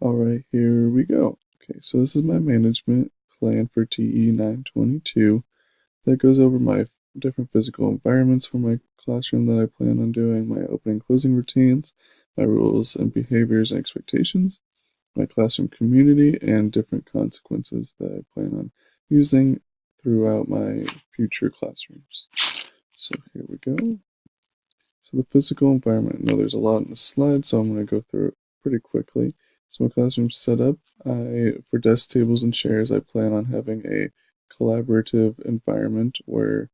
All right, here we go. Okay, so this is my management plan for TE 922 that goes over my different physical environments for my classroom that I plan on doing, my opening and closing routines, my rules and behaviors and expectations, my classroom community, and different consequences that I plan on using throughout my future classrooms. So here we go. So the physical environment, I know there's a lot in the slide, so I'm going to go through it pretty quickly. So my classroom setup, for desk tables and chairs, I plan on having a collaborative environment where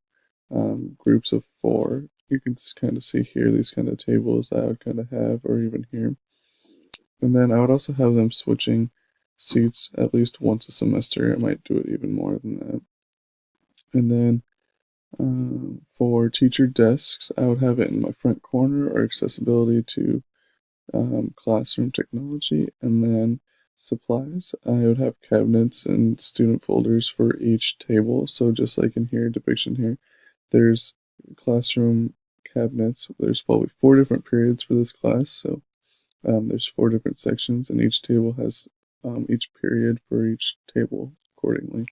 groups of four, you can kind of see here these kind of tables I would kind of have, or even here. And then I would also have them switching seats at least once a semester. I might do it even more than that. And then for teacher desks, I would have it in my front corner or accessibility to classroom technology. And then supplies, I would have cabinets and student folders for each table. So just like in here, depiction here, there's classroom cabinets. There's probably 4 different periods for this class. So there's 4 different sections, and each table has each period for each table accordingly.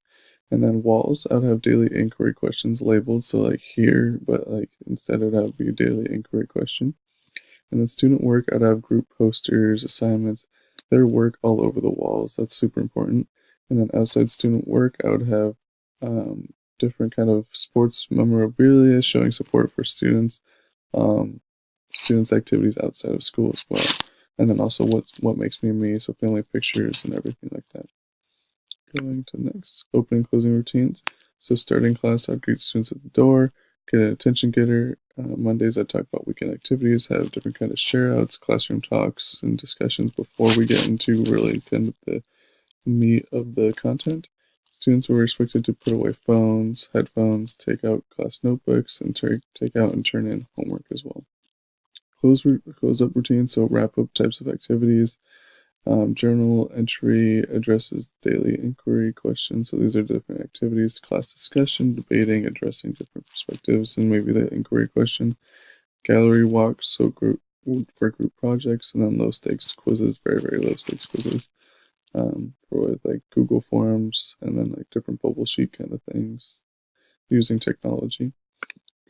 And then walls, I would have daily inquiry questions labeled, so like here, but like instead it would be a daily inquiry question. And then student work, I'd have group posters, assignments, their work all over the walls. That's super important. And then outside student work, I would have different kind of sports memorabilia showing support for um, students' activities outside of school as well. And then also what makes me me, so family pictures and everything like that. Going to next, opening and closing routines. So starting class, I'd greet students at the door, get an attention getter. Mondays, I'd talk about weekend activities, have different kind of share outs, classroom talks, and discussions before we get into really kind of the meat of the content. Students were expected to put away phones, headphones, take out class notebooks, and take out and turn in homework as well. Close up routine, so wrap up types of activities. Journal entry addresses daily inquiry questions. So these are different activities: class discussion, debating, addressing different perspectives, and maybe the inquiry question. Gallery walks, so for group projects, and then low stakes quizzes, very very low stakes quizzes, for like Google Forms, and then like different bubble sheet kind of things using technology.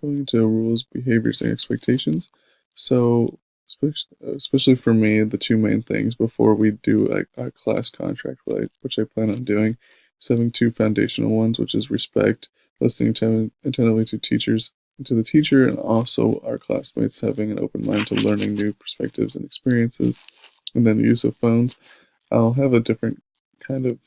Going into rules, behaviors, and expectations. So, especially for me, the 2 main things before we do a class contract, which I plan on doing, is having 2 foundational ones, which is respect, listening attentively to the teacher, and also our classmates having an open mind to learning new perspectives and experiences. And then the use of phones. I'll have a different kind of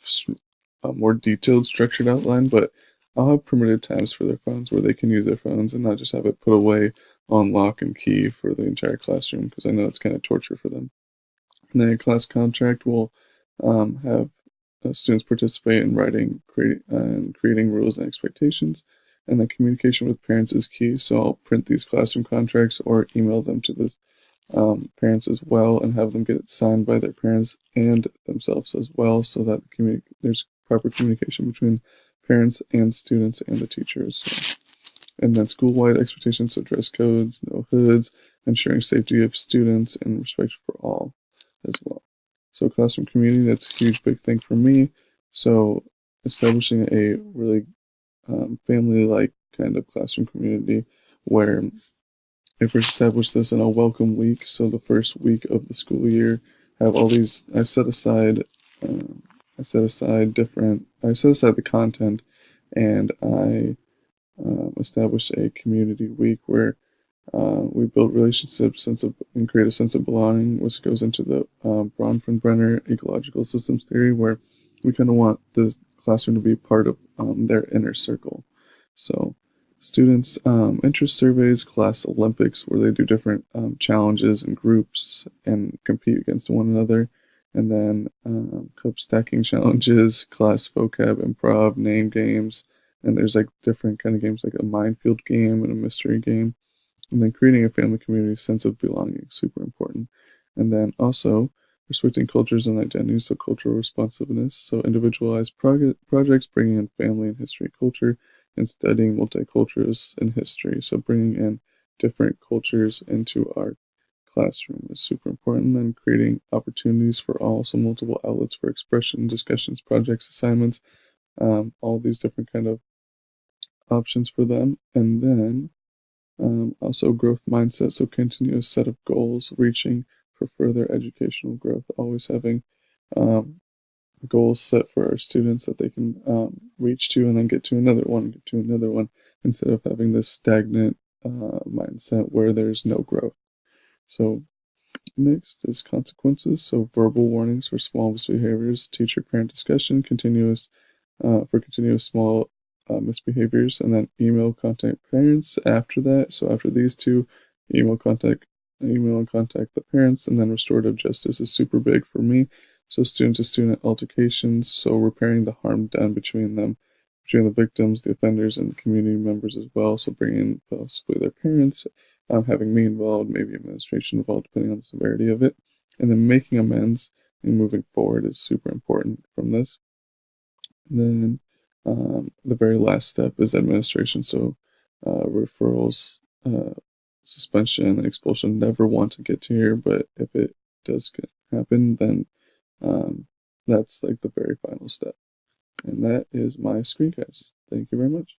more detailed, structured outline, but I'll have permitted times for their phones where they can use their phones and not just have it put away on lock and key for the entire classroom, because I know it's kind of torture for them. And then a class contract will have students participate in writing, and creating rules and expectations. And then communication with parents is key. So I'll print these classroom contracts or email them to the parents as well, and have them get it signed by their parents and themselves as well, so that there's proper communication between parents and students and the teachers. And then school-wide expectations, so dress codes, no hoods, ensuring safety of students and respect for all as well. So classroom community, that's a huge big thing for me. So establishing a really family-like kind of classroom community where if we establish this in a welcome week, so the first week of the school year, have all these. I set aside the content, and I establish a community week where we build relationships, and create a sense of belonging, which goes into the Bronfenbrenner ecological systems theory, where we kind of want the classroom to be part of their inner circle. So students interest surveys, class Olympics, where they do different challenges and groups and compete against one another. And then cup stacking challenges, class vocab, improv, name games, and there's like different kind of games like a minefield game and a mystery game. And then creating a family community sense of belonging, super important. And then also respecting cultures and identities, so cultural responsiveness, so individualized projects, bringing in family and history culture, and studying multicultures and history, so bringing in different cultures into our classroom is super important. Then creating opportunities for all, so multiple outlets for expression, discussions, projects, assignments, all these different kind of options for them. And then also growth mindset, so continuous set of goals, reaching for further educational growth, always having goals set for our students that they can reach to and then get to another one, get to another one, instead of having this stagnant mindset where there's no growth. So next is consequences. So verbal warnings for small misbehaviors, teacher-parent discussion, continuous small misbehaviors, and then email contact parents after that. So after these two, email and contact the parents, and then restorative justice is super big for me. So student-to-student altercations, so repairing the harm done between them, between the victims, the offenders, and the community members as well. So bringing possibly their parents, having me involved, maybe administration involved, depending on the severity of it, and then making amends and moving forward is super important from this. And then the very last step is administration. So referrals, suspension, expulsion. Never want to get to here, but if it does happen, then that's like the very final step. And that is my screencast. Thank you very much.